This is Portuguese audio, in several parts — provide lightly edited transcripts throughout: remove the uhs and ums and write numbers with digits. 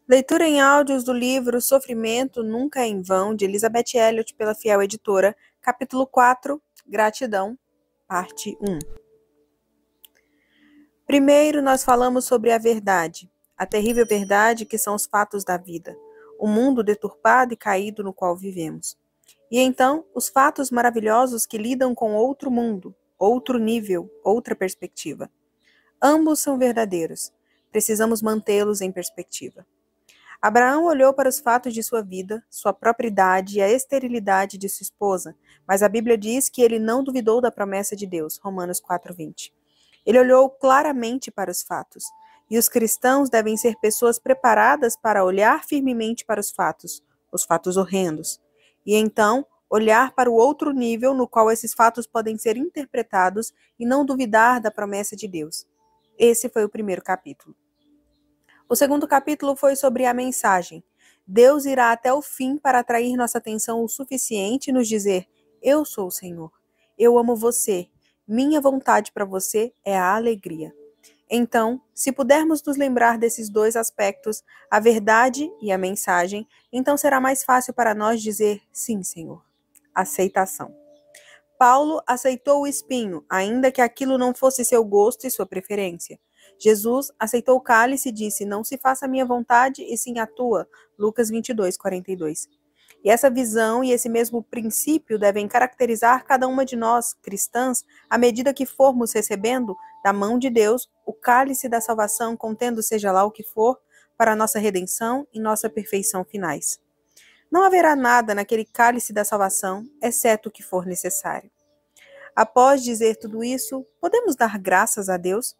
Leitura em áudios do livro Sofrimento Nunca é em Vão, de Elizabeth Elliot, pela Fiel Editora, capítulo 4, Gratidão, parte 1. Primeiro, nós falamos sobre a verdade, a terrível verdade que são os fatos da vida, o mundo deturpado e caído no qual vivemos. E então, os fatos maravilhosos que lidam com outro mundo, outro nível, outra perspectiva. Ambos são verdadeiros. Precisamos mantê-los em perspectiva. Abraão olhou para os fatos de sua vida, sua própria idade e a esterilidade de sua esposa, mas a Bíblia diz que ele não duvidou da promessa de Deus, Romanos 4:20. Ele olhou claramente para os fatos, e os cristãos devem ser pessoas preparadas para olhar firmemente para os fatos horrendos, e então olhar para o outro nível no qual esses fatos podem ser interpretados e não duvidar da promessa de Deus. Esse foi o primeiro capítulo. O segundo capítulo foi sobre a mensagem. Deus irá até o fim para atrair nossa atenção o suficiente e nos dizer: eu sou o Senhor, eu amo você, minha vontade para você é a alegria. Então, se pudermos nos lembrar desses dois aspectos, a verdade e a mensagem, então será mais fácil para nós dizer: sim, Senhor. Aceitação. Paulo aceitou o espinho, ainda que aquilo não fosse seu gosto e sua preferência. Jesus aceitou o cálice e disse: não se faça a minha vontade, e sim a tua. Lucas 22:42. E essa visão e esse mesmo princípio devem caracterizar cada uma de nós, cristãs, à medida que formos recebendo, da mão de Deus, o cálice da salvação, contendo seja lá o que for, para a nossa redenção e nossa perfeição finais. Não haverá nada naquele cálice da salvação, exceto o que for necessário. Após dizer tudo isso, podemos dar graças a Deus?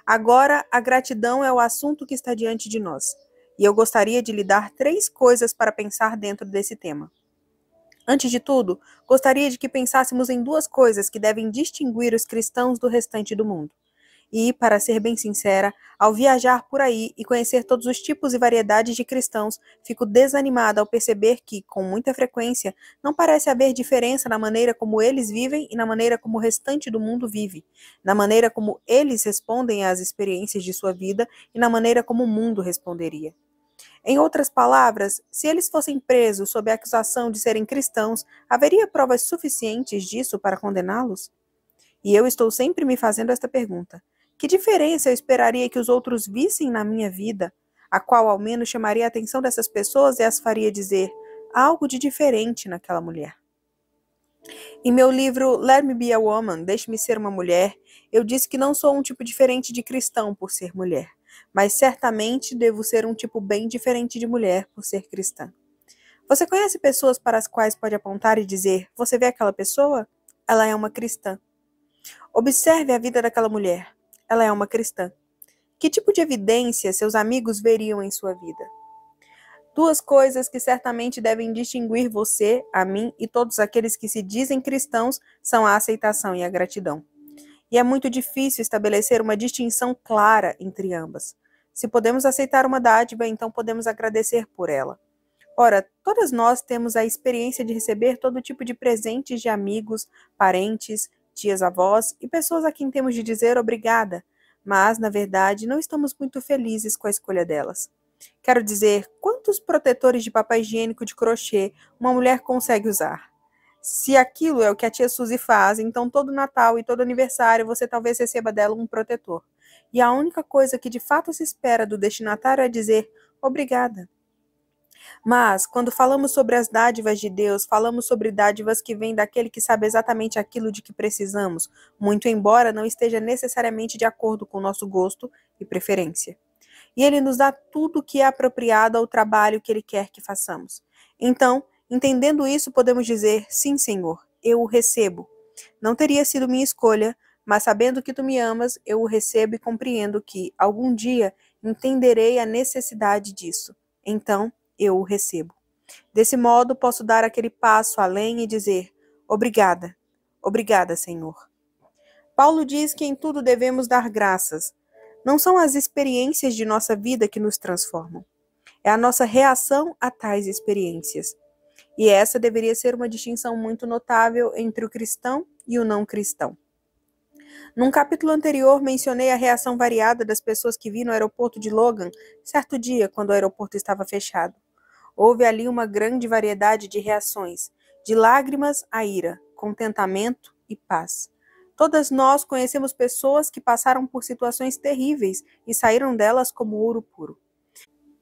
Agora, a gratidão é o assunto que está diante de nós, e eu gostaria de lhe dar 3 coisas para pensar dentro desse tema. Antes de tudo, gostaria de que pensássemos em 2 coisas que devem distinguir os cristãos do restante do mundo. E, para ser bem sincera, ao viajar por aí e conhecer todos os tipos e variedades de cristãos, fico desanimada ao perceber que, com muita frequência, não parece haver diferença na maneira como eles vivem e na maneira como o restante do mundo vive, na maneira como eles respondem às experiências de sua vida e na maneira como o mundo responderia. Em outras palavras, se eles fossem presos sob a acusação de serem cristãos, haveria provas suficientes disso para condená-los? E eu estou sempre me fazendo esta pergunta. Que diferença eu esperaria que os outros vissem na minha vida, a qual ao menos chamaria a atenção dessas pessoas e as faria dizer: algo de diferente naquela mulher? Em meu livro Let Me Be a Woman, Deixe-me Ser uma Mulher, eu disse que não sou um tipo diferente de cristão por ser mulher, mas certamente devo ser um tipo bem diferente de mulher por ser cristã. Você conhece pessoas para as quais pode apontar e dizer: você vê aquela pessoa? Ela é uma cristã. Observe a vida daquela mulher. Ela é uma cristã. Que tipo de evidência seus amigos veriam em sua vida? 2 coisas que certamente devem distinguir você, a mim e todos aqueles que se dizem cristãos são a aceitação e a gratidão. E é muito difícil estabelecer uma distinção clara entre ambas. Se podemos aceitar uma dádiva, então podemos agradecer por ela. Ora, todas nós temos a experiência de receber todo tipo de presentes de amigos, parentes, tias-avós e pessoas a quem temos de dizer obrigada, mas, na verdade, não estamos muito felizes com a escolha delas. Quero dizer, quantos protetores de papel higiênico de crochê uma mulher consegue usar? Se aquilo é o que a tia Suzy faz, então todo Natal e todo aniversário você talvez receba dela um protetor. E a única coisa que de fato se espera do destinatário é dizer obrigada. Mas, quando falamos sobre as dádivas de Deus, falamos sobre dádivas que vêm daquele que sabe exatamente aquilo de que precisamos, muito embora não esteja necessariamente de acordo com o nosso gosto e preferência. E ele nos dá tudo o que é apropriado ao trabalho que ele quer que façamos. Então, entendendo isso, podemos dizer: sim, Senhor, eu o recebo. Não teria sido minha escolha, mas sabendo que tu me amas, eu o recebo e compreendo que, algum dia, entenderei a necessidade disso. Então, eu o recebo. Desse modo, posso dar aquele passo além e dizer: obrigada, obrigada, Senhor. Paulo diz que em tudo devemos dar graças. Não são as experiências de nossa vida que nos transformam. É a nossa reação a tais experiências. E essa deveria ser uma distinção muito notável entre o cristão e o não cristão. Num capítulo anterior, mencionei a reação variada das pessoas que vi no aeroporto de Logan, certo dia, quando o aeroporto estava fechado. Houve ali uma grande variedade de reações, de lágrimas a ira, contentamento e paz. Todas nós conhecemos pessoas que passaram por situações terríveis e saíram delas como ouro puro.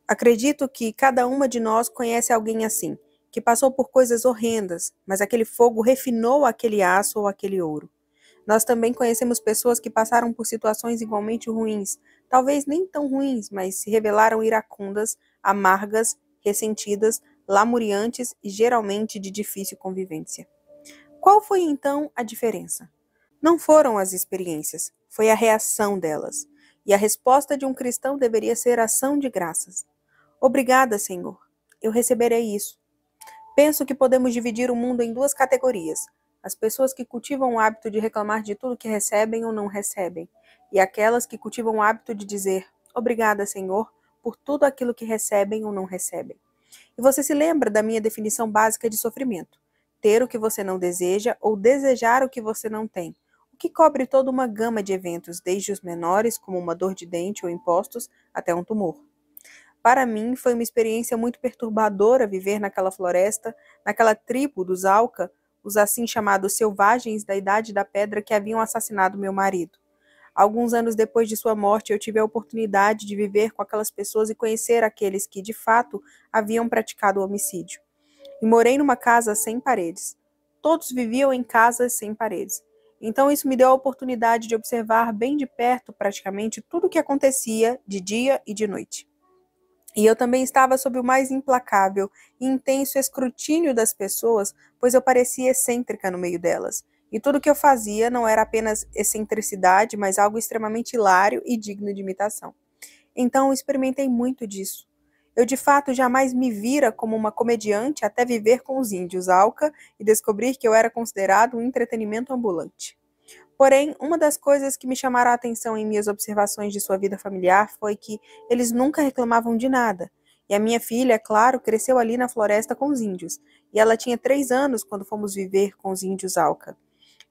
Acredito que cada uma de nós conhece alguém assim, que passou por coisas horrendas, mas aquele fogo refinou aquele aço ou aquele ouro. Nós também conhecemos pessoas que passaram por situações igualmente ruins, talvez nem tão ruins, mas se revelaram iracundas, amargas, ressentidas, lamuriantes e geralmente de difícil convivência. Qual foi então a diferença? Não foram as experiências, foi a reação delas. E a resposta de um cristão deveria ser ação de graças. Obrigada, Senhor. Eu receberei isso. Penso que podemos dividir o mundo em duas categorias: as pessoas que cultivam o hábito de reclamar de tudo que recebem ou não recebem, e aquelas que cultivam o hábito de dizer obrigada, Senhor, por tudo aquilo que recebem ou não recebem. E você se lembra da minha definição básica de sofrimento: ter o que você não deseja ou desejar o que você não tem, o que cobre toda uma gama de eventos, desde os menores, como uma dor de dente ou impostos, até um tumor. Para mim, foi uma experiência muito perturbadora viver naquela floresta, naquela tribo dos Auca, os assim chamados selvagens da Idade da Pedra que haviam assassinado meu marido. Alguns anos depois de sua morte, eu tive a oportunidade de viver com aquelas pessoas e conhecer aqueles que, de fato, haviam praticado o homicídio. E morei numa casa sem paredes. Todos viviam em casas sem paredes. Então isso me deu a oportunidade de observar bem de perto praticamente tudo o que acontecia de dia e de noite. E eu também estava sob o mais implacável e intenso escrutínio das pessoas, pois eu parecia excêntrica no meio delas. E tudo que eu fazia não era apenas excentricidade, mas algo extremamente hilário e digno de imitação. Então eu experimentei muito disso. Eu de fato jamais me vira como uma comediante até viver com os índios Auca e descobrir que eu era considerado um entretenimento ambulante. Porém, uma das coisas que me chamaram a atenção em minhas observações de sua vida familiar foi que eles nunca reclamavam de nada. E a minha filha, é claro, cresceu ali na floresta com os índios. E ela tinha 3 anos quando fomos viver com os índios Auca.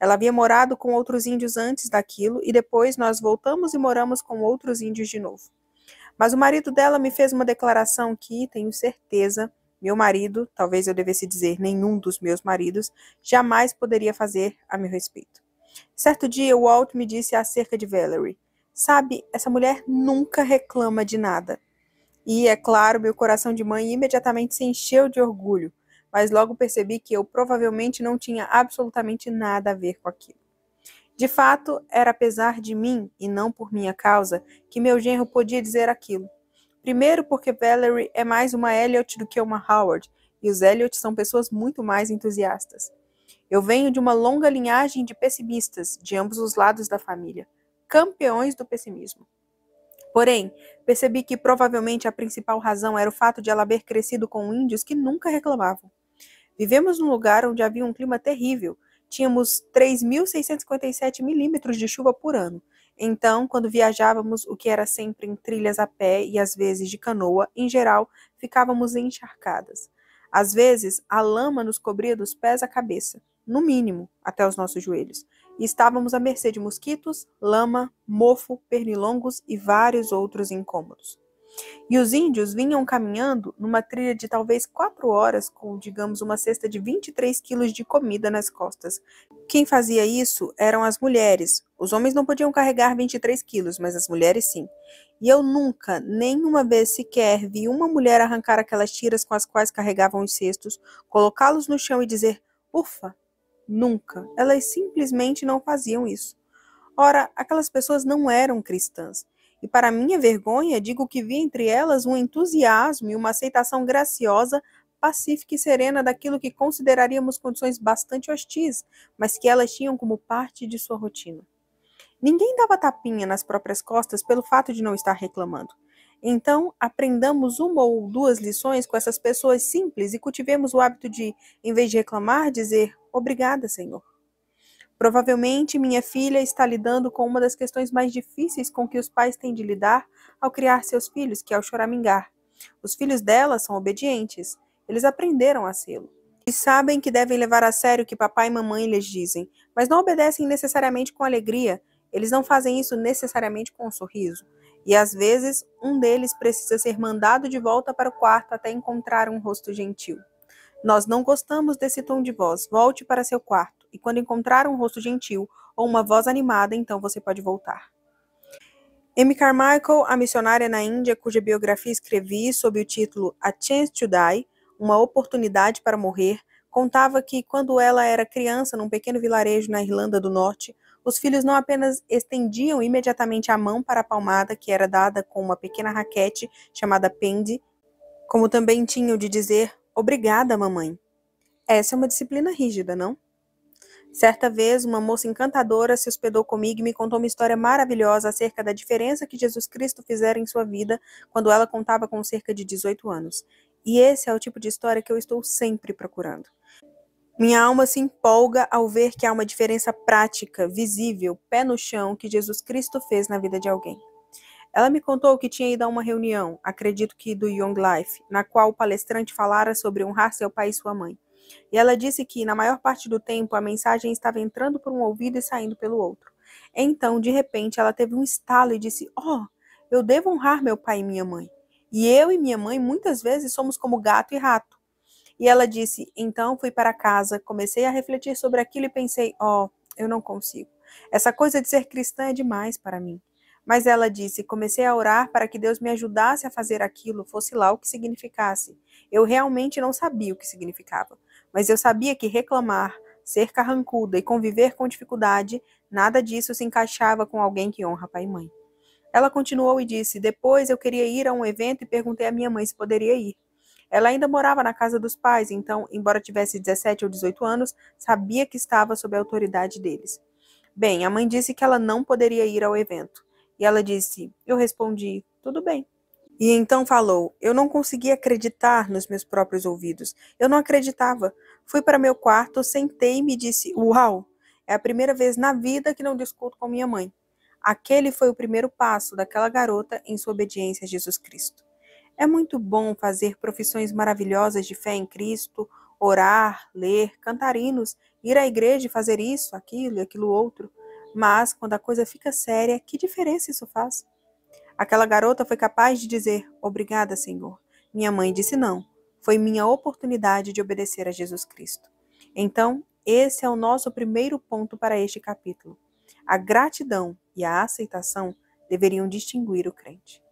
Ela havia morado com outros índios antes daquilo e depois nós voltamos e moramos com outros índios de novo. Mas o marido dela me fez uma declaração que, tenho certeza, meu marido, talvez eu devesse dizer nenhum dos meus maridos, jamais poderia fazer a meu respeito. Certo dia, Walt me disse acerca de Valerie: sabe, essa mulher nunca reclama de nada. E, é claro, meu coração de mãe imediatamente se encheu de orgulho, mas logo percebi que eu provavelmente não tinha absolutamente nada a ver com aquilo. De fato, era apesar de mim, e não por minha causa, que meu genro podia dizer aquilo. Primeiro porque Valerie é mais uma Elliot do que uma Howard, e os Elliot são pessoas muito mais entusiastas. Eu venho de uma longa linhagem de pessimistas, de ambos os lados da família, campeões do pessimismo. Porém, percebi que provavelmente a principal razão era o fato de ela haver crescido com índios que nunca reclamavam. Vivemos num lugar onde havia um clima terrível. Tínhamos 3.657 milímetros de chuva por ano. Então, quando viajávamos, o que era sempre em trilhas a pé e às vezes de canoa, em geral, ficávamos encharcadas. Às vezes, a lama nos cobria dos pés à cabeça, no mínimo, até os nossos joelhos. E estávamos à mercê de mosquitos, lama, mofo, pernilongos e vários outros incômodos. E os índios vinham caminhando numa trilha de talvez 4 horas com, digamos, uma cesta de 23 quilos de comida nas costas. Quem fazia isso eram as mulheres. Os homens não podiam carregar 23 quilos, mas as mulheres sim. E eu nunca, nenhuma vez sequer, vi uma mulher arrancar aquelas tiras com as quais carregavam os cestos, colocá-los no chão e dizer, ufa! Nunca. Elas simplesmente não faziam isso. Ora, aquelas pessoas não eram cristãs. E para minha vergonha, digo que vi entre elas um entusiasmo e uma aceitação graciosa, pacífica e serena daquilo que consideraríamos condições bastante hostis, mas que elas tinham como parte de sua rotina. Ninguém dava tapinha nas próprias costas pelo fato de não estar reclamando. Então, aprendamos uma ou duas lições com essas pessoas simples e cultivemos o hábito de, em vez de reclamar, dizer obrigada, Senhor. Provavelmente minha filha está lidando com uma das questões mais difíceis com que os pais têm de lidar ao criar seus filhos, que é o choramingar. Os filhos dela são obedientes. Eles aprenderam a sê-lo. E sabem que devem levar a sério o que papai e mamãe lhes dizem, mas não obedecem necessariamente com alegria. Eles não fazem isso necessariamente com um sorriso. E às vezes, um deles precisa ser mandado de volta para o quarto até encontrar um rosto gentil. Nós não gostamos desse tom de voz. Volte para seu quarto. E quando encontrar um rosto gentil ou uma voz animada, então você pode voltar. Amy Carmichael, a missionária na Índia, cuja biografia escrevi sob o título A Chance to Die, Uma Oportunidade para Morrer, contava que, quando ela era criança num pequeno vilarejo na Irlanda do Norte, os filhos não apenas estendiam imediatamente a mão para a palmada, que era dada com uma pequena raquete chamada pendy, como também tinham de dizer "Obrigada, mamãe". Essa é uma disciplina rígida, não? Certa vez, uma moça encantadora se hospedou comigo e me contou uma história maravilhosa acerca da diferença que Jesus Cristo fizera em sua vida quando ela contava com cerca de 18 anos. E esse é o tipo de história que eu estou sempre procurando. Minha alma se empolga ao ver que há uma diferença prática, visível, pé no chão, que Jesus Cristo fez na vida de alguém. Ela me contou que tinha ido a uma reunião, acredito que do Young Life, na qual o palestrante falara sobre honrar seu pai e sua mãe. E ela disse que, na maior parte do tempo, a mensagem estava entrando por um ouvido e saindo pelo outro. Então, de repente, ela teve um estalo e disse: "Oh, eu devo honrar meu pai e minha mãe. E eu e minha mãe muitas vezes somos como gato e rato." E ela disse: "Então fui para casa, comecei a refletir sobre aquilo e pensei: oh, eu não consigo. Essa coisa de ser cristã é demais para mim." Mas ela disse: "Comecei a orar para que Deus me ajudasse a fazer aquilo, fosse lá o que significasse. Eu realmente não sabia o que significava, mas eu sabia que reclamar, ser carrancuda e conviver com dificuldade, nada disso se encaixava com alguém que honra pai e mãe." Ela continuou e disse: "Depois eu queria ir a um evento e perguntei à minha mãe se poderia ir. Ela ainda morava na casa dos pais, então, embora tivesse 17 ou 18 anos, sabia que estava sob a autoridade deles. Bem, a mãe disse que ela não poderia ir ao evento. E ela disse: eu respondi: tudo bem." E então falou: eu não conseguia acreditar nos meus próprios ouvidos. Eu não acreditava. Fui para meu quarto, sentei e me disse: uau, é a primeira vez na vida que não discuto com minha mãe. Aquele foi o primeiro passo daquela garota em sua obediência a Jesus Cristo. É muito bom fazer profissões maravilhosas de fé em Cristo, orar, ler, cantar hinos, ir à igreja e fazer isso, aquilo e aquilo outro. Mas, quando a coisa fica séria, que diferença isso faz? Aquela garota foi capaz de dizer: obrigada, Senhor. Minha mãe disse não. Foi minha oportunidade de obedecer a Jesus Cristo. Então, esse é o nosso primeiro ponto para este capítulo. A gratidão e a aceitação deveriam distinguir o crente.